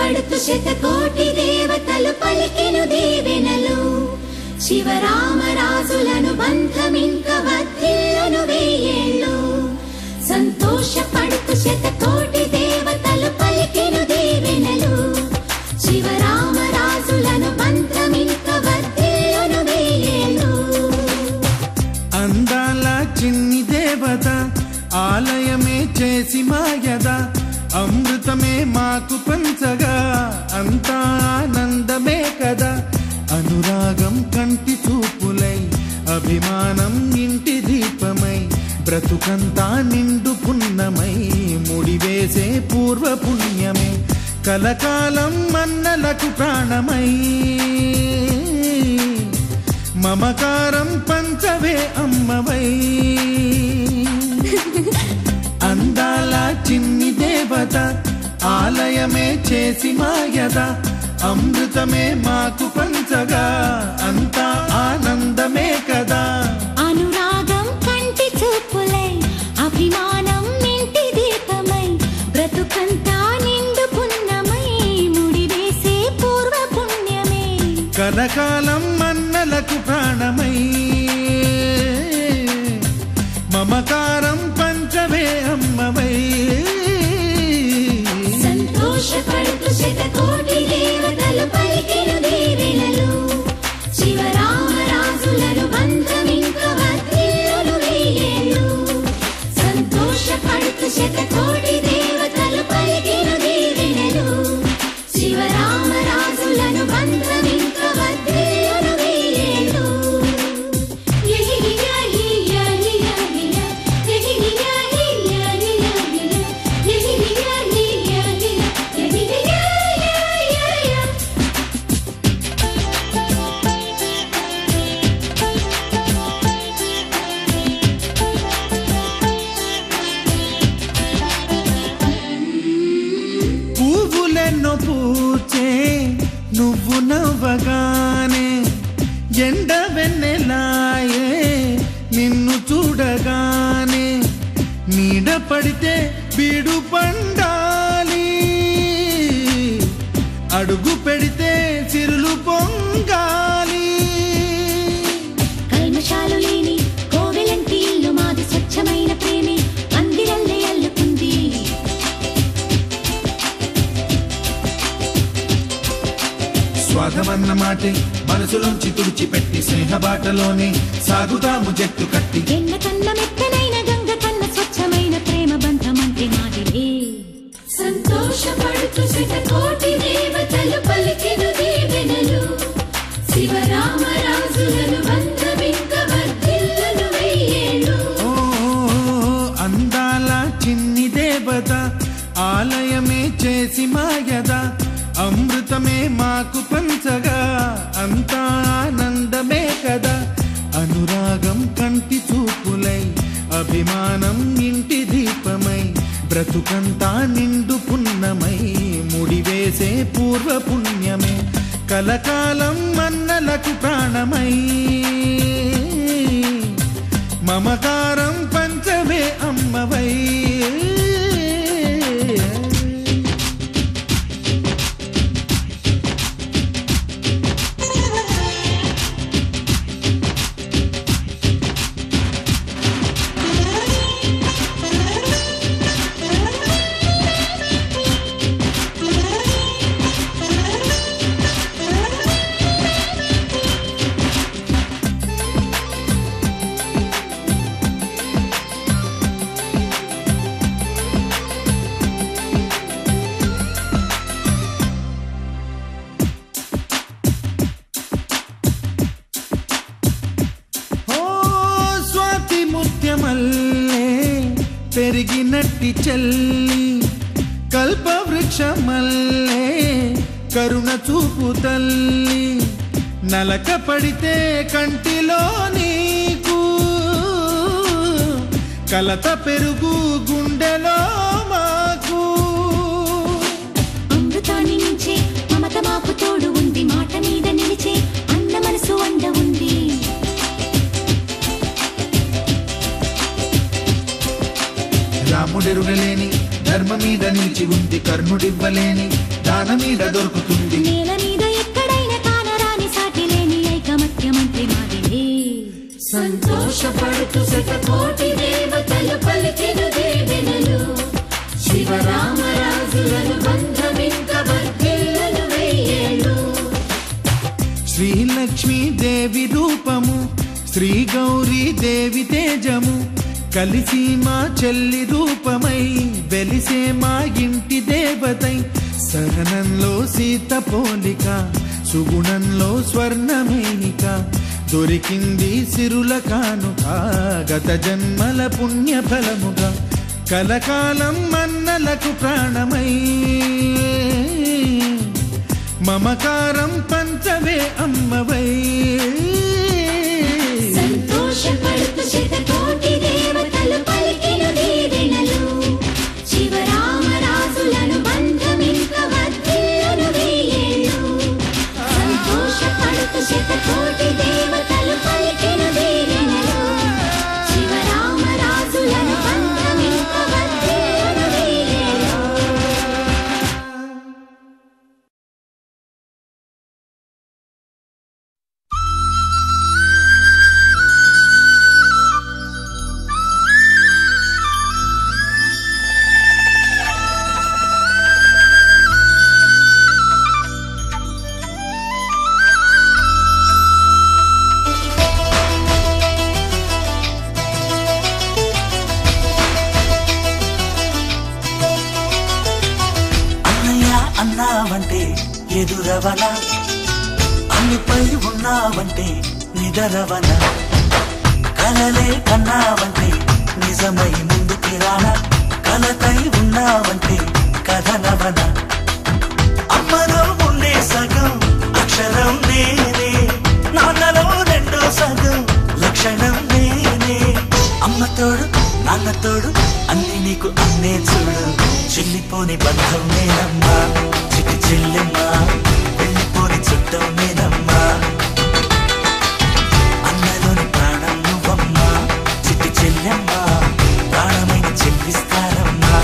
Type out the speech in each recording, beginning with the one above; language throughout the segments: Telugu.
సంతోషపడుతూ శతకోటి దేవతలు పలికెను దీవెనలు. శివరామరాజులను బంధమింక వర్ధిల్లును వెయ్యేళ్ళు. సంతోషపడుతూ శతకోటి దేవతలు పలికెను దీవెనలు. శివరామరాజులను బంధమింక వర్ధిల్లును వెయ్యేళ్ళు. అందాల చిన్ని దేవత ఆలయమే చేసి మాయద, అమృతమే మాకు పంచగా అంతా ఆనందమే కదా. అనురాగం కంటి చూపులై, అభిమానం ఇంటి దీపమై, బ్రతుకంతా నిండు పున్నమై, ముడివేసే పూర్వ పుణ్యమే కలకాలం మన్నలకు ప్రాణమై. మమకారం పంచవే అమ్మవై. అందాల చిన్ని దేవత ఆలయమే చేసి మాయద, అమృతమే మాకు పంచగా అంతా ఆనందమే కదా. అనురాగం కంటి చూపులై, అభిమానం ఇంటి దీపమై, బ్రతుకంతా నిండు పున్నమై, ముడివేసే పూర్వ పుణ్యమే కలకాలం మన్నలకు ప్రాణమై. మమకారం పంచవే అమ్మవై. సంతోషపడుతూ శతకోటి దేవతలు పలికెను దీవెనలు. శివరామరాజులను బంధమింక వర్ధిల్లును వెయ్యేళ్ళు. సంతోషపడుతూ శతకోటి దేవతలు పలికెను దీవెనలు. శివరామరాజులను బంధమింక వర్ధిల్లును వెయ్యేళ్ళు. పువ్వులెన్నో పూచే నువ్వు నవ్వగానే, ఎండ వెన్నెలాయే నిన్ను చూడగానే, నీడ పడితే బీడు పండాలి, అడుగు పెడితే సిరులు పొంగాలి. కల్మషాలు లేని కోవెలంటి ఇల్లు మాది, స్వచ్ఛమైన ప్రేమే అందిరల్లే అల్లుకుంది. స్వాగమన్న మాటే మనసులోంచి తుడిచిపెట్టి, స్నేహబాటలోనే సాగుదాము జట్టు కట్టి. ఎన్న కన్న మెత్తనైన గంగ కన్న స్వచ్ఛమైన ప్రేమ బంధమంటే మాదిలే. సంతోషపడుతూ శతకోటి దేవతలు పలికెను దీవెనలు. శివరామరాజులను బంధమింక వర్ధిల్లును వెయ్యేళ్ళు. అందాల చిన్ని దేవత ఆలయమే చేసి మాయద, అమృతమే మాకు పంచగా అంతా ఆనందమే కదా. అనురాగం కంటి చూపులై, అభిమానం ఇంటి దీపమై, బ్రతుకంతా నిండు పున్నమై, ముడివేసే పూర్వ పుణ్యమే కలకాలం మన్నలకు ప్రాణమై. మమకారం పంచవే అమ్మవై. పెరిగినట్టి చెల్లి కల్పవృక్షమల్లే కరుణ చూపు తల్లి, నలక పడితే కంటిలో నీకు కలత పెరుగు గుండెలో మాకు. అమృతాన్ని నుంచే మమత మాకు తోడు ఉంది, మాట మీద నిలిచే అన్న మనసు అండ ఉంది. రాముడెరుగలేని ధర్మ మీద నిలిచి ఉంది కర్ణుడివ్వలేని దాన మీద దొరుకుతుంది. నేల మీద ఎక్కడైనా కానరాని సాటి లేని ఐకమత్యమంత్రి మాదిలే. సంతోషపడుతూ శతకోటి దేవతలు పలికెను దీవెనలు, శివరామరాజులను బంధమింక వర్ధిల్లును వెయ్యేళ్ళు. శ్రీలక్ష్మీ దేవి రూపము, శ్రీ గౌరీ దేవి తేజము, కలిసి మా చెల్లి రూపమై వెలిసే మా ఇంటి దేవతై. సహనంలో సీత పోలిక, సుగుణంలో స్వర్ణమేనిక, దొరికింది సిరుల కానుక గత జన్మల పుణ్య ఫలముగా. కలకాలం మన్నలకు ప్రాణమై మమకారం పంచవే అమ్మవై. సంతోషపడుతూ శతకోటి దేవతలు పలికెను దీవెనలు, శివరామరాజులను బంధమింక వర్ధిల్లును వెయ్యేళ్ళు. సంతోషపడుతూ శతకోటి దేవతలు పలికెను దీవెనలు, శివరామరాజులను బంధమింక వర్ధిల్లును వెయ్యేళ్ళు. అన్నావంటే ఎదురవన, అన్నిపై ఉన్నావంటే నిదరవన, కలలే కన్నావంటే నిజమై ముందుకి రాన, కలతై ఉన్నావంటే కథనవన. అమ్మలో ఉండే సగం అక్షరం నేనే, నాన్నలో రెండో సగం లక్షణం నేనే. అమ్మతోడు నాన్నతోడు అన్ని నీకు అన్నే చూడు, చెల్లిపోని బంధం నేనమ్మా, చిటి చెల్లెమ్మా, వెళ్ళిపోని చుట్టం నేనమ్మా. అన్నలోని ప్రాణం నువ్వమ్మా, చిటి చెల్లెమ్మా, ప్రాణమైన చెల్లిస్తారమ్మా.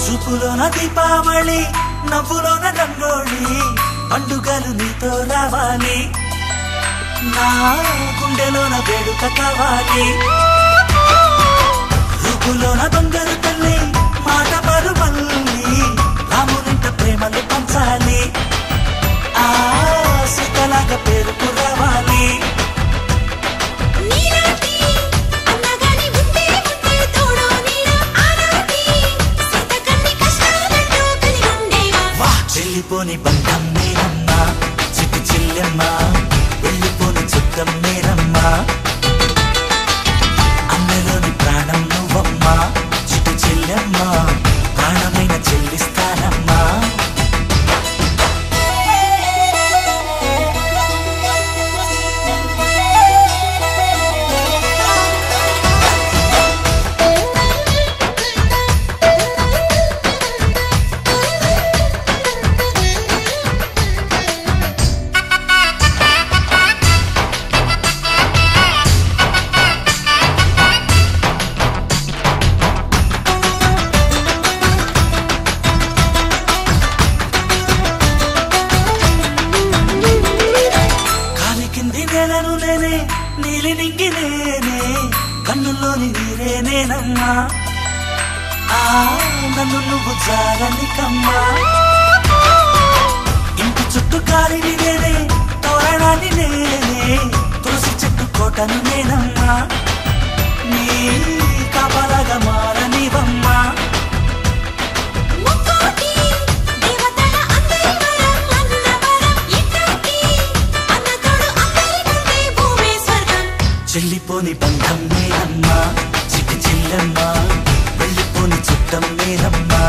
చూపులోన దీపావళి, నవ్వులోన రంగోళి, పండుగలు నీతో రావాలి, నా గుండెలోన వేడుక కావాలి. రూపులోన దొంగలు తల్లి, మాట పరుమల్లి, రామునింట ప్రేమలు పంచాలి, ఆ సీతలాగా పేరుకు రావాలి. వెళ్ళిపోని బంధం నేనమ్మా, చిట్టి చెల్లెమ్మా, వెళ్ళిపోని చుట్టం నేనమ్మా. అన్నలోని ప్రాణం నువ్వమ్మా, చిట్టి చెల్లెమ్మా, ప్రాణమైన చెల్లిస్తానమ్మా. నీలి నింగి నేనే, కన్నుల్లోని నీరే నేనమ్మా, ఆ నన్ను నువ్వు జారనికమ్మా. ఇంటి చుట్టూ కాలిని నేనే, తోరణాన్ని నేనే, తులసి చెట్టు కోటను నేనమ్మా, నీ కాపలాగా మారనివమ్మా. ముక్కోటి దేవతల అందరి చెల్లిపోని బంధం నేనమ్మా చిట్టి చెల్లెమ్మా వెళ్ళిపోని చుట్టం నేనమ్మా